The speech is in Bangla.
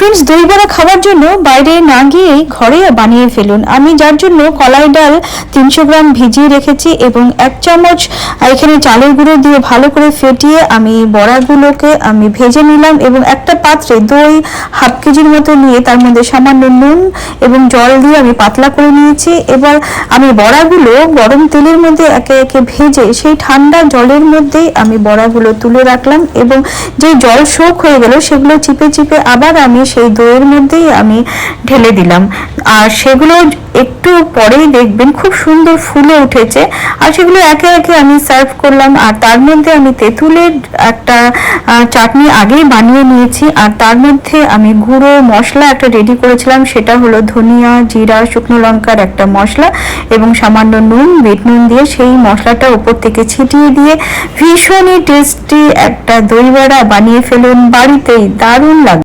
ফ্রেন্ডস, দই বড়া খাওয়ার জন্য বাইরে না গিয়ে ঘরে বানিয়ে ফেলুন। আমি যার জন্য কলাই ডাল 300 গ্রাম ভিজিয়ে রেখেছি এবং 1 চামচ এখানে চালের গুঁড়ো দিয়ে ভালো করে ফেটিয়ে আমি বড়াগুলোকে আমি ভেজে নিলাম এবং একটা পাত্রে দই হাফ কেজির মতো নিয়ে তার মধ্যে সামান্য নুন এবং জল দিয়ে আমি পাতলা করে নিয়েছি। এবার আমি বড়াগুলো গরম তেলের মধ্যে একে একে ভেজে সেই ঠান্ডা জলের মধ্যেই আমি বড়াগুলো তুলে রাখলাম এবং যে জল শোক হয়ে গেল সেগুলো চিপে চিপে আবার আমি সেই দইয়ের মধ্যেই আমি ঢেলে দিলাম। আর সেগুলো একটু পরেই দেখবেন খুব সুন্দর ফুলে উঠেছে। আর সেগুলো একে একে আমি সার্ভ করলাম। আর তার মধ্যে আমি তেঁতুলের একটা চাটনি আগেই বানিয়ে নিয়েছি। আর তার মধ্যে আমি গুঁড়ো মশলা একটা রেডি করেছিলাম, সেটা হলো ধনিয়া, জিরা, শুকনো লঙ্কার একটা মশলা এবং সামান্য নুন, বিট নুন দিয়ে সেই মশলাটা উপর থেকে ছিটিয়ে দিয়ে ভীষণই টেস্টি একটা দই বড়া বানিয়ে ফেলুন বাড়িতেই, দারুণ লাগবে।